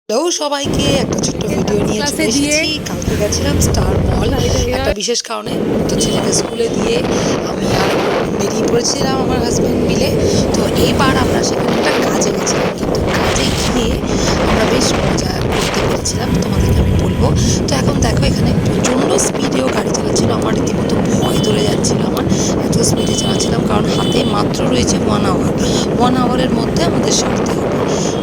Hello সবাইকে, একটা ছোট্ট ভিডিও নিয়ে চলে এসেছি। কালকে গেছিলাম স্টার মল একটা বিশেষ কারণে। তো ছেলেকে স্কুলে দিয়ে আমি আর বেরিয়ে পড়েছিলাম আমার হাজব্যান্ড মিলে। তো এইবার আমরা সেখানে একটা কাজে গেছিলাম, কিন্তু কাজে গিয়ে আমরা বেশ মজা করতে পেরেছিলাম, তোমাদেরকে আমি বলবো। তো এখন দেখো, এখানে প্রচণ্ড স্পিডেও গাড়ি চালাচ্ছিল। আমার রীতিমতো ভয় ধরে যাচ্ছিলো, আমার এত স্পিডে চালাচ্ছিলাম, কারণ হাতে মাত্র রয়েছে 1 আওয়ারের মধ্যে আমাদের সারতে হবে।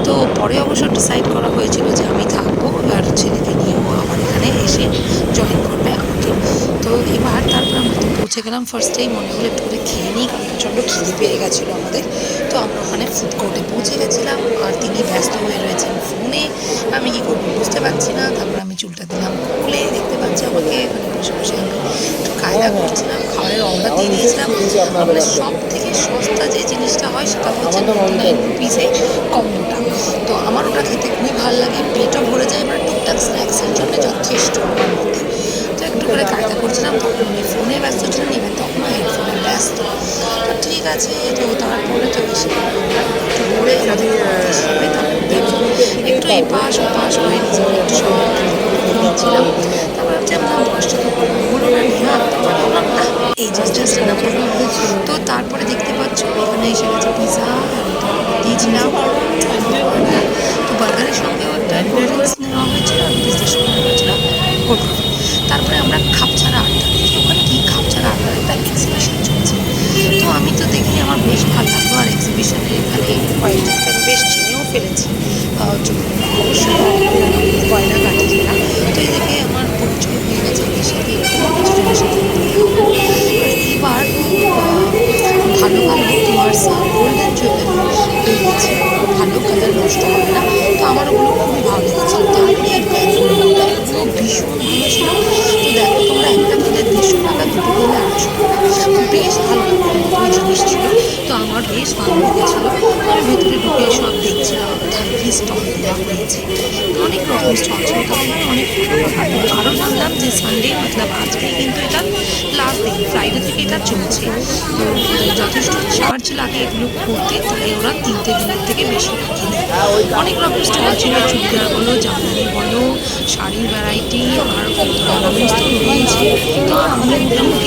তো পরে অবশ্য ডিসাইড করা হয়েছিল যে আমি থাকবো, আর ছেলেকে নিয়েও আবার এখানে এসে জয়েন করবে আমাকে। তো এবার তারপর আমরা তো পৌঁছে গেলাম। ফার্স্টেই মনে হলো একটু করে খেয়ে নিই, কারণ প্রচণ্ড খিদে পেয়ে গেছিলো আমাদের। তো আমরা ওখানে ফুড কোর্টে পৌঁছে গেছিলাম, আর তিনি ব্যস্ত হয়ে রয়েছেন ফোনে। আমি কী করবো বুঝতে পারছি না। তারপর আমি চুলটা দিলাম খুলে, দেখতে পাচ্ছি আমাকে এখানে বসে বসে আমি একটু কায়দা করছিলাম, খাবারের অর্ডার দিয়ে দিয়েছিলাম। মানে সব থেকে সস্তা যে জিনিসটা হয় সেটা হচ্ছে 99 রুপিসে কম্বোটা। তো আমার ওটা খেতে খুবই ভালো লাগে, পেটও ভরে যায়, মানে টুকটাক স্ন্যাক্সের জন্য যথেষ্ট আমার মধ্যে। তো একটু করে কায়দা করছিলাম, তখন উনি ফোনে ব্যস্ত ছিলেন, এবার তখন হেডফোনে ব্যস্ত। তো ঠিক আছে, তো তারপরে তো এসে একটু ঘুরে আমাদের হিসাবে তারপর একটু এপাশ ওপাশ হয়ে নিজেকে একটু সময় নিচ্ছিলাম। তারপর যেমন বয়সটা তো হলো না নেওয়া, তারপর বললাম না এই জাস্ট না। তো তারপরে দেখতে পাচ্ছ এখানে এসে গেছে পিৎজা, দিয়েছিলাম। তো বার্গারের সঙ্গেও একটা কোল্ড ড্রিঙ্কস নেওয়া হয়েছিল, আর পিৎজার সঙ্গে হয়েছিল কোল্ড কফি। তারপরে আমরা খাপছাড়া আড্ডা দিয়েছি। ওখানে কি খাপছাড়া আড্ডার একটা এক্সিবিশন চলছে। তো আমি তো দেখি আমার বেশ ভালো লাগলো, আর এক্সিবিশনে এখানে কয়েকজনকে আমি বেশ চিনেও ফেলেছি। অবশ্যই গয়নাগাটিরা। তো এই দেখে আমার পরিচয় হয়ে গেছে এদের সাথে, এরকম কিছু জনের সাথে এবার ভালো ভালো তোমার গোল্ডেন জুয়েলারি বেরিয়েছে, ভালো কালার নষ্ট হবে না। তো আমার ওগুলো খুবই ভালো লেগেছিলো। তারপরে এই ব্যাগগুলো ভীষণ ভালো ছিল। তো দেখো তোমরা, একটা কিনলে 150 টাকা, দুটো কিনলে 250 টাকা। বেশ ভালো ওই জিনিস ছিল। তো আমার বেশ ভালো লেগেছিলো। আমি ভেতরে ঢুকে সব দেখছিলাম, কোথায় কী স্টল দেওয়া হয়েছে। অনেক রকম স্টল ছিল, তখন আমি অনেক আরও জানলাম যে সানডে মতলব আজকেই কিন্তু এটা লাস্ট দিন, ফ্রাইডে থেকে এটা চলছে। তো যথেষ্ট চার্জ লাগে এগুলো করতে, তাই ওরা 3টে দিনের থেকে বেশি রাখেনি। অনেক রকম স্টল ছিল, চুড়িদার বলো, জামদানি বলো, শাড়ির ভ্যারাইটি, আর অর্নামেন্টস তো রয়েছে। তো আমি মোটামুটি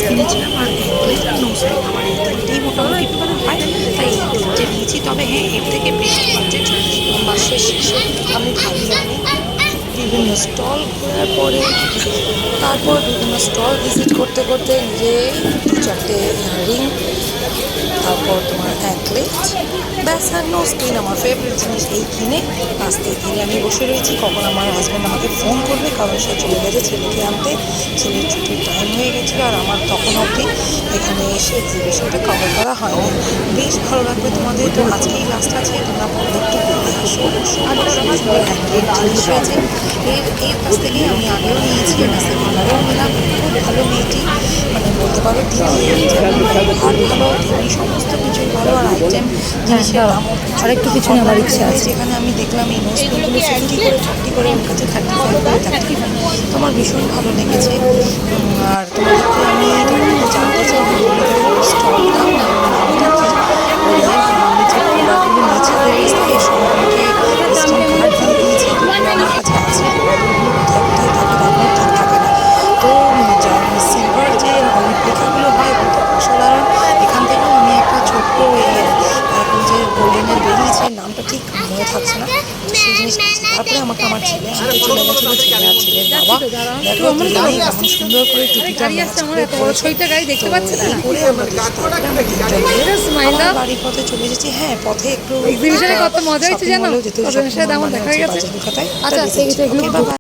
কিনেছিলাম, আর নেকলেস আর নোজপিন আমার এই তিনটেই মোটামুটি ভালো হয়, তাই এই তিনটে নিয়েছি। তবে হ্যাঁ, এর থেকে বেস্ট বাজেট মাসের শেষে আমি ভাবি বিভিন্ন স্টল ঘোরার পরে, তারপর বিভিন্ন স্টল ভিজিট করতে করতে নিজে 2-4টে ইয়াররিং, তারপর তোমার অ্যাঙ্কলেট, ব্যাস আর নোজপিন, আমার ফেভারিট জিনিস, এই কিনে আসতেই দিনে আমি বসে রয়েছি কখন আমার হাজব্যান্ড আমাকে ফোন করবে, কারণ সে চলে গেছে ছেলেকে আনতে। ছেলের ছুটির টাইম হয়ে গেছিলো, আর আমার তখন অবধি এখানে এসে এক্সিবিশনটা কভার করা হয়নি। বেশ ভালো লাগবে তোমাদের। তো আজকেই লাস্ট আছে, তোমরা পরে একটু ঘুরে আসো। অবশ্যই হ্যান্ডমেড জিনিস রয়েছে। এর কাছ থেকেই আমি আগেও নিয়েছি, মেসে কালারও নিলাম। খুব ভালো মেয়েটি, মানে বলতে পারো দিদি যেমন ব্যবহার ভালো, তেমনি সমস্ত কিছুই ভালো, আর আইটেম জিনিসের দামও আরেকটু কিছু নেওয়ার ইচ্ছে আছে। যেখানে আমি দেখলাম এই নোজপিনগুলো 50 করে ওর কাছে 35 করে 35। তো আমার ভীষণ ভালো লেগেছে। আর তোমাদেরকে আমি জানতে চাই স্টলটা নামটা কি, আমি যে প্রোডাক্টগুলো নিয়েছি ওদের কাছ থেকে সম্পর্কে ভিজিটিং কার্ড দিয়ে দিয়েছি, আমার কাছে আছে। কোথায় কোথায় থাকে তারপরে ঠিক থাকে না। তো সিলভার যে লেখাগুলো হয় ওগুলো তো অসাধারণ। এখান থেকেও আমি একটা ছোট্ট এখন যে গোল্ডেনের বেরিয়েছে, নামটা ঠিক মনে থাকছে না, সেই জিনিস নিয়েছি। তারপরে আমাকে আমার ছেলে আনতে চলে গেছিলো, ছেলে আর ছেলের বাবা। দেখো দুজনেই কেমন সুন্দর করে টুপিটা ম্যাচ করে করে আমরা বাড়ির পথে চলে এসেছি। হ্যাঁ, পথে একটু কত মজা হয়েছে জানো, যেতে বাজার কলকাতায়।